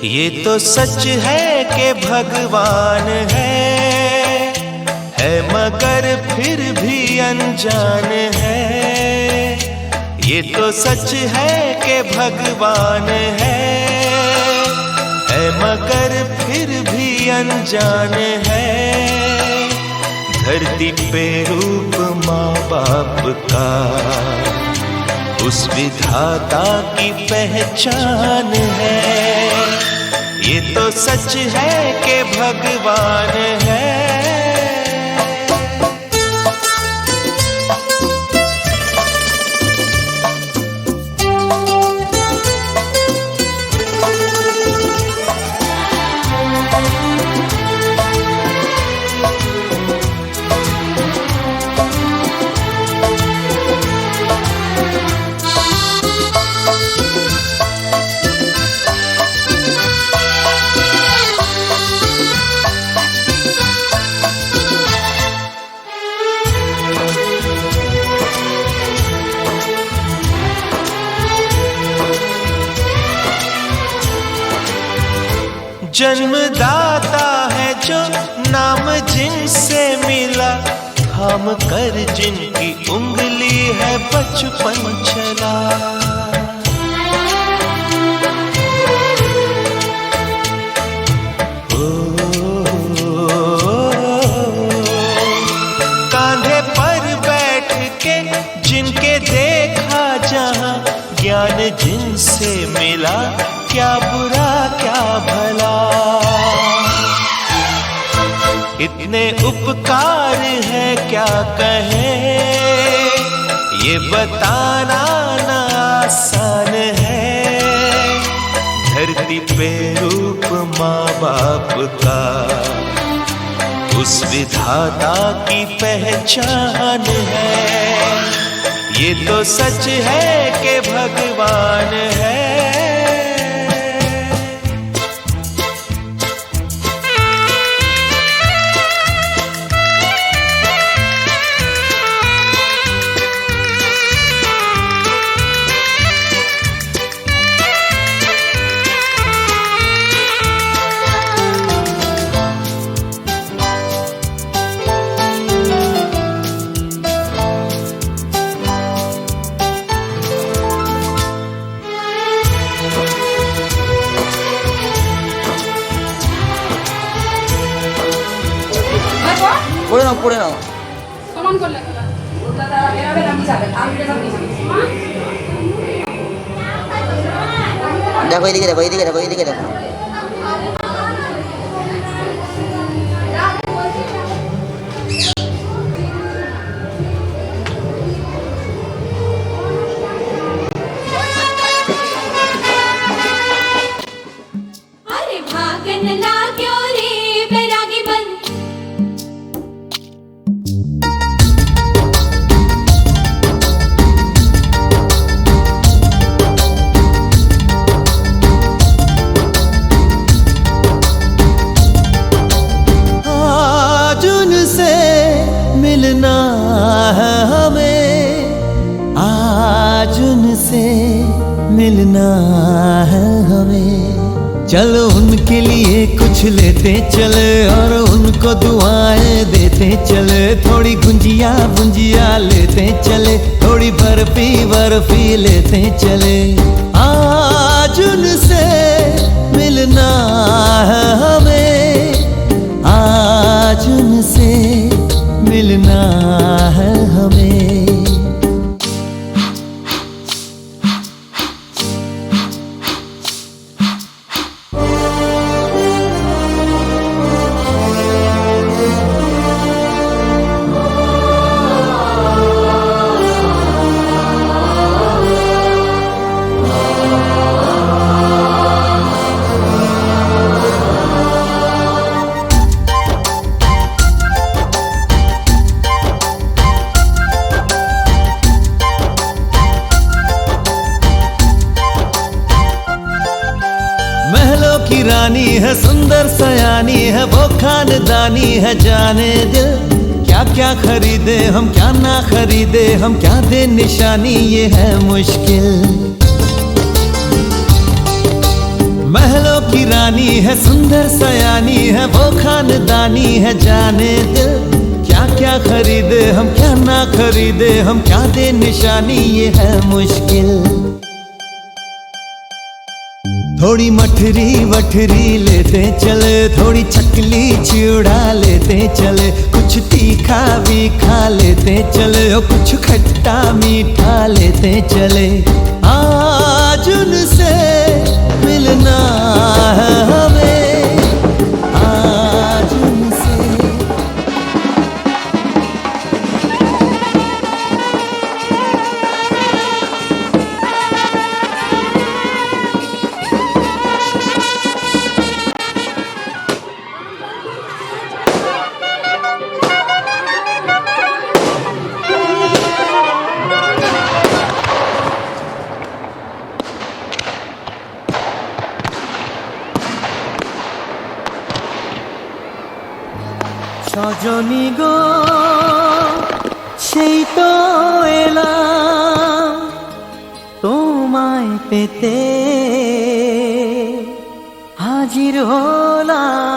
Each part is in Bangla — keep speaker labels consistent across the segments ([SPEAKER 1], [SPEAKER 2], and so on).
[SPEAKER 1] ये तो सच है कि भगवान है मगर फिर भी अनजान है। ये तो सच है कि भगवान है मगर फिर भी अनजान है। धरती पे रूप माँ बाप का उस विधाता की पहचान है। ये तो सच है कि भगवान है। जन्मदाता है जो नाम जिनसे मिला, थाम कर जिनकी उंगली है बचपन चला। कांधे पर बैठ के जिनके देखा जहां, ज्ञान जिनसे मिला, क्या बुरा क्या भला। इतने उपकार है क्या कहें, ये बताना ना आसान है। धरती पे रूप माँ बाप का उस विधाता की पहचान है। ये तो सच है कि भगवान है।
[SPEAKER 2] পড়ে নাও
[SPEAKER 3] সমান করলে দাদা এভাবে নামি যাবেন আমি এটা নামি
[SPEAKER 2] দেখো এইদিকে দেখো এইদিকে দেখো এইদিকে দেখো।
[SPEAKER 4] अरे भागन लाग्यो रे बैरागी बन,
[SPEAKER 1] मिलना है हमें, आज उनसे मिलना है हमें। चलो उनके लिए कुछ लेते चले और उनको दुआएं देते चले। थोड़ी गुंजिया गुंजिया लेते चले, थोड़ी बर्फी बर्फी लेते चले। आज उनसे मिलना है हमें, आज उनसे मिलना है हमें। की रानी है, सुंदर सयानी है, वो खानदानी है। जाने दिल क्या क्या खरीदे हम, क्या ना खरीदे हम, क्या दे निशानी, ये है मुश्किल। महलों की है सुंदर सयानी है वो खानदानी है जाने दिल क्या क्या खरीदे हम क्या ना खरीदे हम क्या दे निशानी ये है मुश्किल थोड़ी मठरी वठरी लेते चले थोड़ी चकली चिड़ा लेते चले कुछ तीखा भी खा लेते चले और कुछ खट्टा मीठा लेते चले आज उनसे मिलना है हमें आज उनसे সজনী গো সেই তো এলাম তোমায় পেতে হাজির হলাম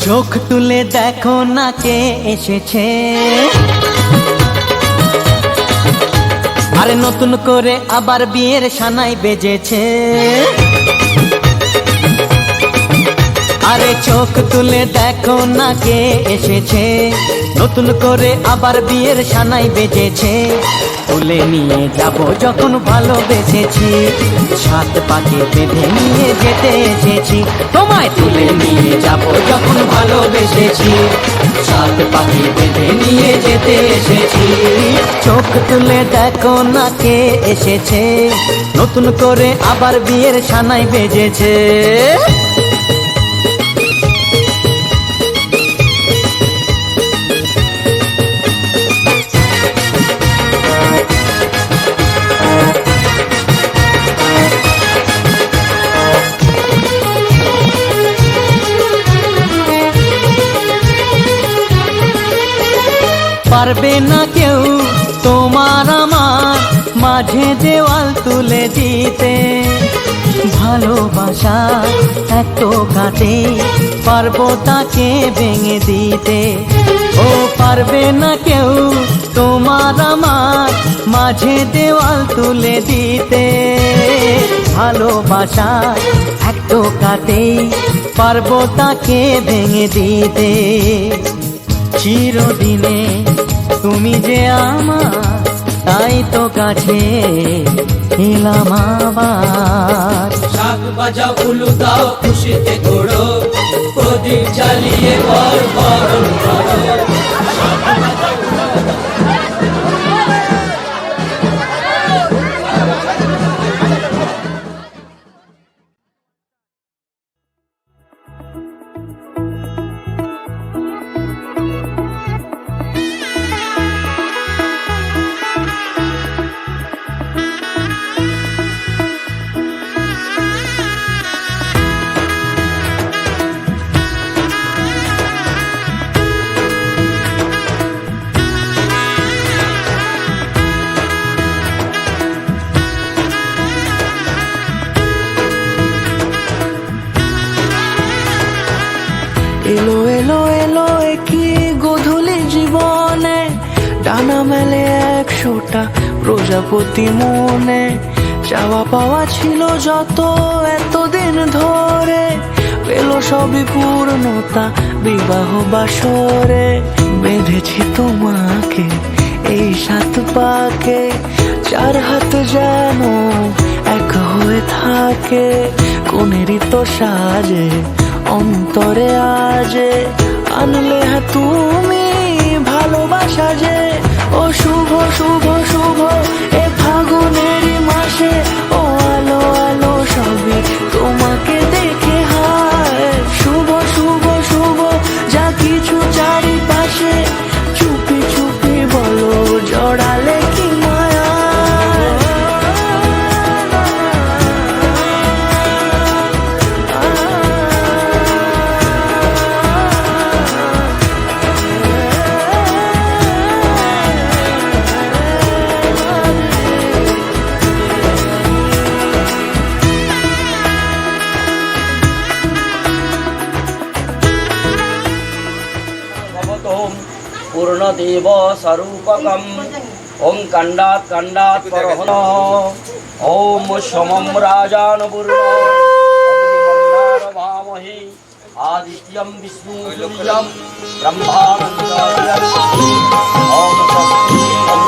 [SPEAKER 1] চোখ তুলে দেখো না কে এসেছে আরে নতুন করে আবার বিয়ের সানাই বেজেছে আরে চোখ তুলে দেখো না কে এসেছে নতুন করে আবার বিয়ের সানাই বেজেছে তুলে নিয়ে যাব যখন ভালোবেসেছি সাত পাকে বেঁধে নিয়ে যেতে এসেছি তোমায় তুলে নিয়ে যাব যখন ভালোবেসেছি সাত পাকে বেঁধে নিয়ে যেতে এসেছি চোখ তুলে দেখো না কে এসেছে নতুন করে আবার বিয়ের সানাই বেজেছে পারবে না কেউ তোমার আমার মাঝে দেওয়াল তুলে দিতে ভালোবাসা এত কাটে পারবো তাকে ভেঙে দিতে ও পারবে না কেউ তোমার আমার মাঝে দেওয়াল তুলে দিতে ভালোবাসা এত কাটে পারবো তাকে ভেঙে দিতে চিরদিনে তুমি যে আমার তাই তো কাছে এলাম আবার
[SPEAKER 5] শাক বাজাও উলু দাও খুশিতে ঘোড়ো প্রদীপ জ্বালিয়ে বরণ করো
[SPEAKER 6] এলো এলো এলো কি গোধূলি জীবনে ডানা মেলে 100টা প্রজাপতি মনে চাওয়া পাওয়া ছিল যত এতদিন ধরে পেল সবই পূর্ণতা বিবাহ বাসরে বেঁধেছি তোমাকে এই 7 পাকে 4 হাত যেন এক হয়ে থাকে কোনেরই তো সাজে অন্তরে আজে আনলে তুমি ভালোবাসা যে ও শুভ শুভ শুভ এ ফাগুনেরই মাসে ও আলো আলো সবই তোমাকে দেখে হায় শুভ শুভ শুভ যা কিছু চারিপাশে
[SPEAKER 7] पूर्णदेव स्वरूपकम् ओम कांडात कांडात परहन ओम समम राजानुपूर्ण भामहि आदित्यम विष्णु सूर्यम ब्रह्मानंद ओम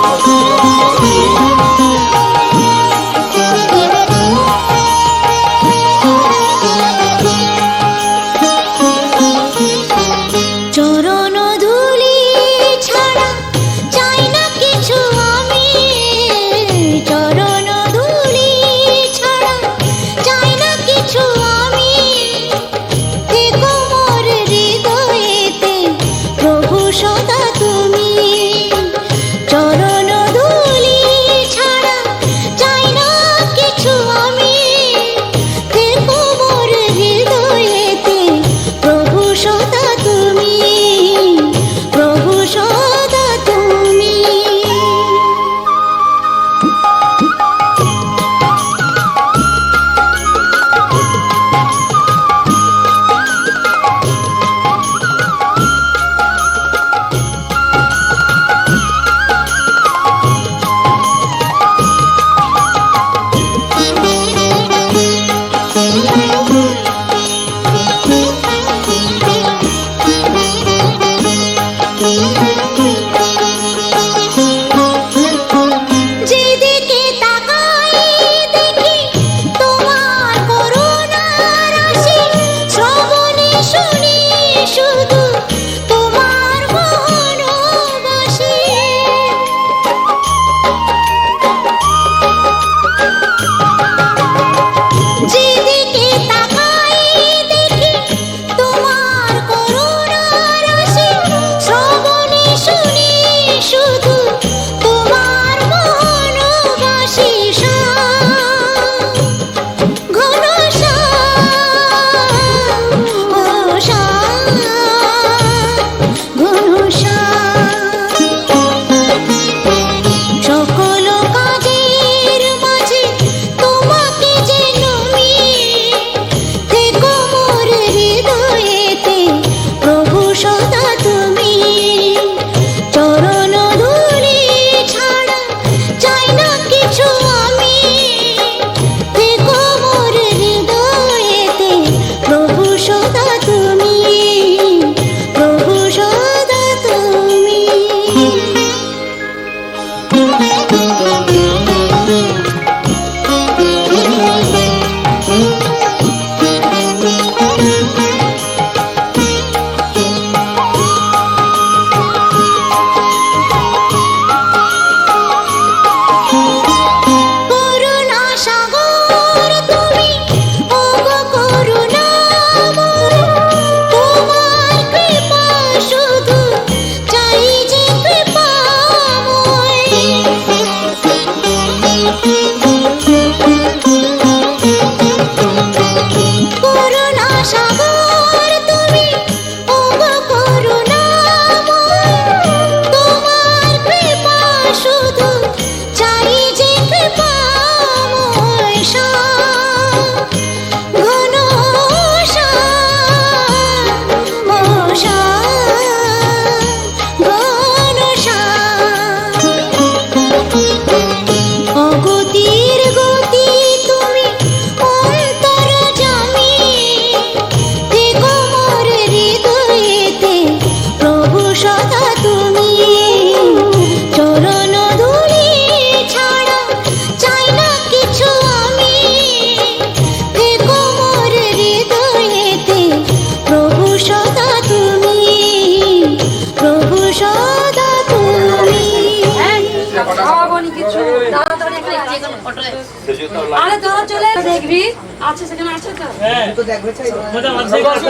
[SPEAKER 3] আরে তোরা চলে দেখবি আছে সেখানে আছে তো হ্যাঁ তো দেখবে চাই মজা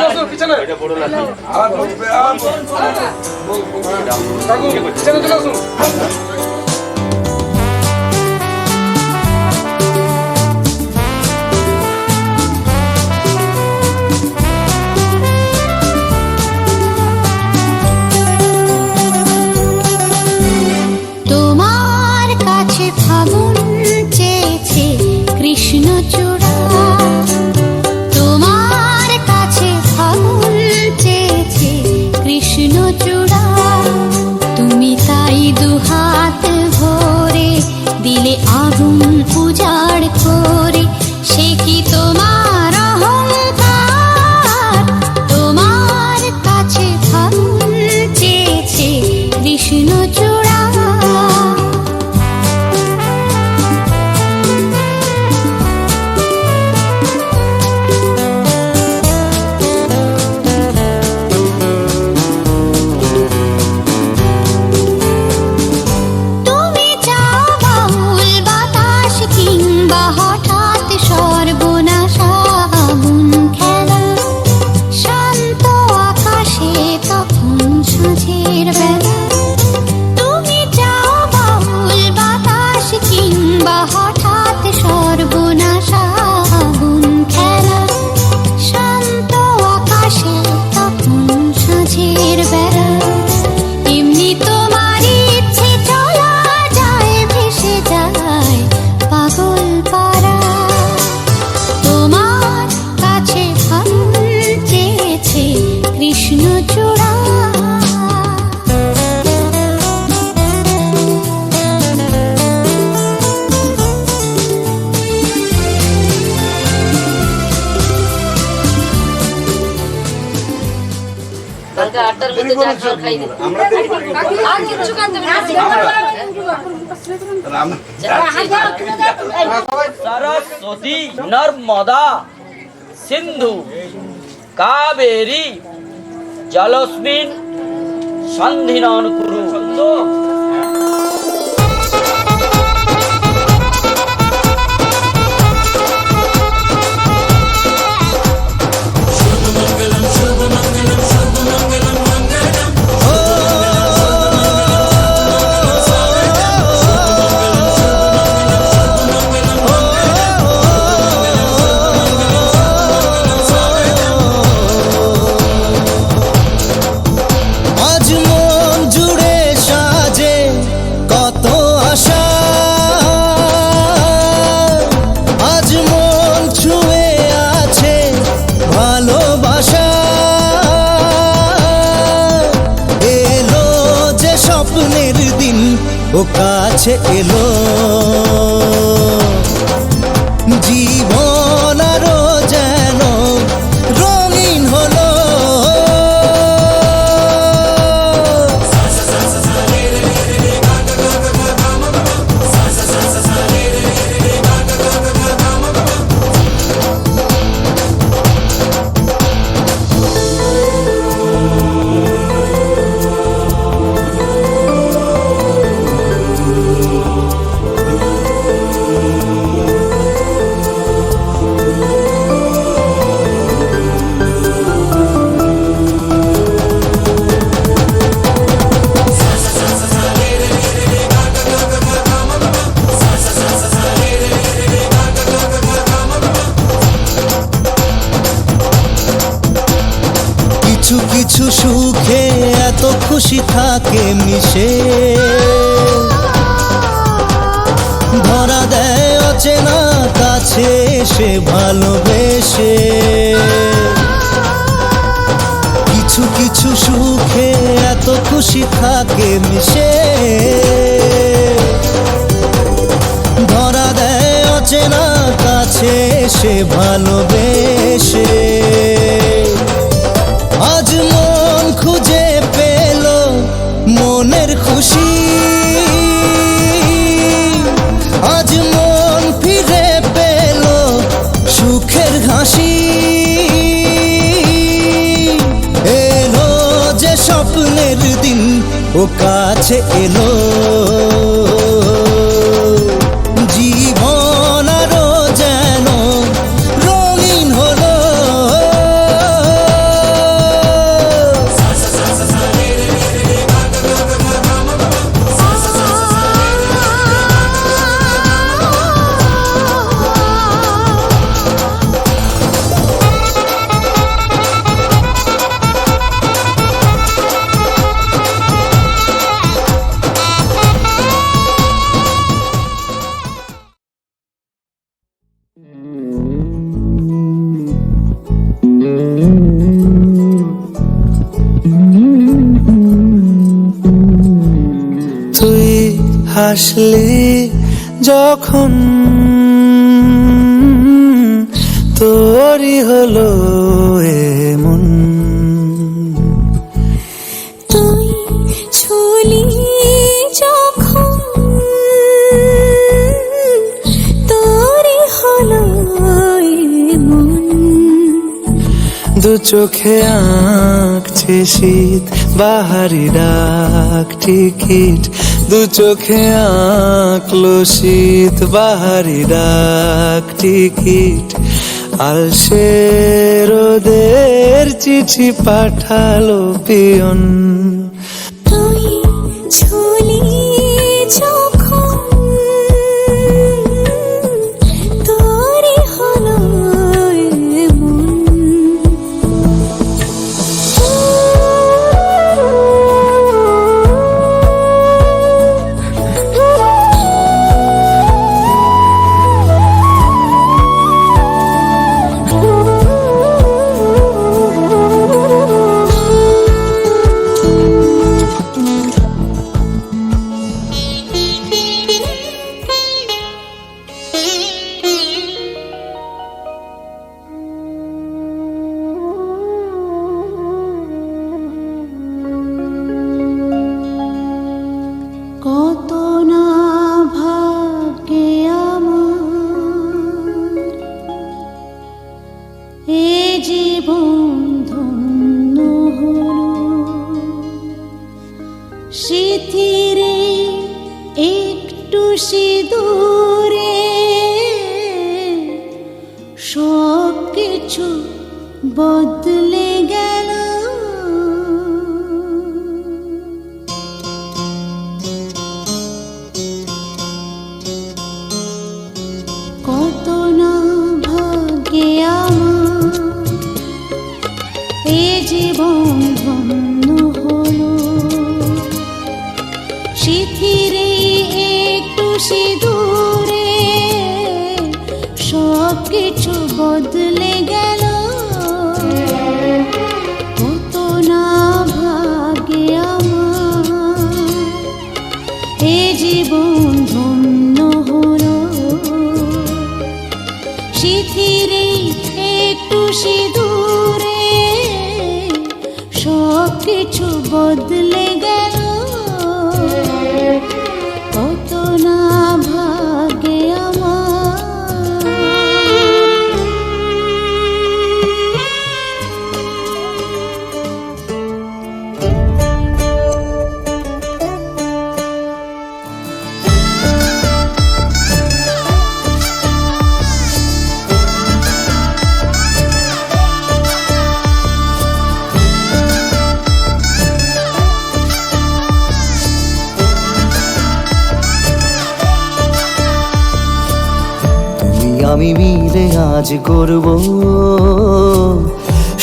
[SPEAKER 3] আছে পিছনে এটা বড় লাগবে কাকু পিছনে চলে আসুন
[SPEAKER 4] কৃষ্ণচূড়া তোমার কাছে ফাগুন চেয়েছে কৃষ্ণচূড়া।
[SPEAKER 3] যা আটটার মধ্যে যা খাওয়ার খাই দে আর কিছু কাঁদতে
[SPEAKER 7] सरस्वती नर्मदा सिंधु कावेरी जलस्मिन् सन्धिनान् कुरु।
[SPEAKER 8] ও কাছে এলো জীবন আরো যেন রঙিন হলো। কিছু কিছু সুখে এত খুশি থাকে মিশে, ধরা দেয় অচেনা কাছে সে ভালোবেসে। কিছু কিছু সুখে এত খুশি থাকে মিশে, ধরা দেয় অচেনা কাছে সে ভালোবেসে। আজ মন খুঁজে পেল মনের খুশি, আজ মন ফিরে পেল সুখের হাসি। এলো যে স্বপ্নের দিন ও কাছে এলো, জীবন আরো যেন রঙিন হলো। তুই হাসলি যখন তোরই হলো এমন,
[SPEAKER 4] তুই ছুলি যখন তোরই হলো এমন।
[SPEAKER 6] দু চোখে আঁকছে শীত বাহারি ডাক টিকিট, দু চোখে আঁকলো শীত বাহারি ডাক টিকিট। আলসে রোদের চিঠি পাঠালো পিয়ন,
[SPEAKER 4] তুই ছুলি যখন তোরই হলো এমন। জীবন ধন্য হলো শিথিরে একটু সিঁদুরে সব কিছু বদলে গেল কত না ভাগ্যে আমার এ জীবন ধন্য হলো শিথিরে একটু সিঁদুরে সব কিছু বদলে গেল কত না ভাগ্যে আমার
[SPEAKER 8] আমি মিলে আজ করব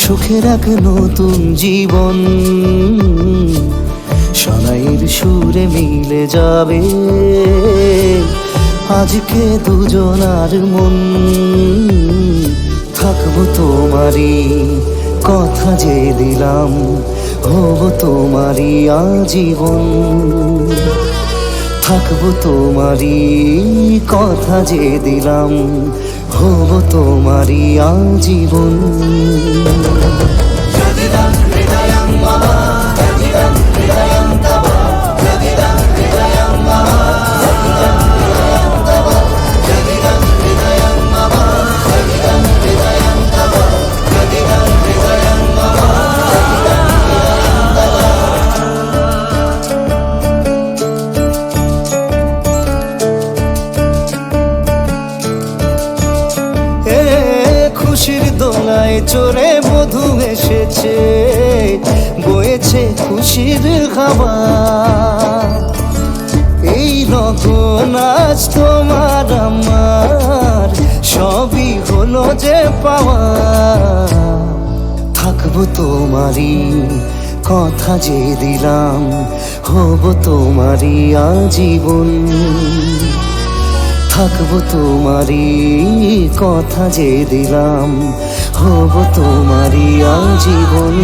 [SPEAKER 8] সুখের এক নতুন জীবন সানাইয়ের সুরে মিলে যাবে আজকে দুজনার মন থাকবো তোমারই কথা যে দিলাম হব তোমারই আজীবন থাকবো তোমারই কথা যে দিলাম হব তোমারই আজীবন খুশির দোলায় চড়ে মধু এসেছে বয়েছে খুশির খাবার এই রকম আজ তোমার আমার সবই হলো যে পাওয়া থাকবো তোমারই কথা যে দিলাম হব তোমারই আজীবন থাকবো তোমারই কথা যে দিলাম হব তোমারই আজীবন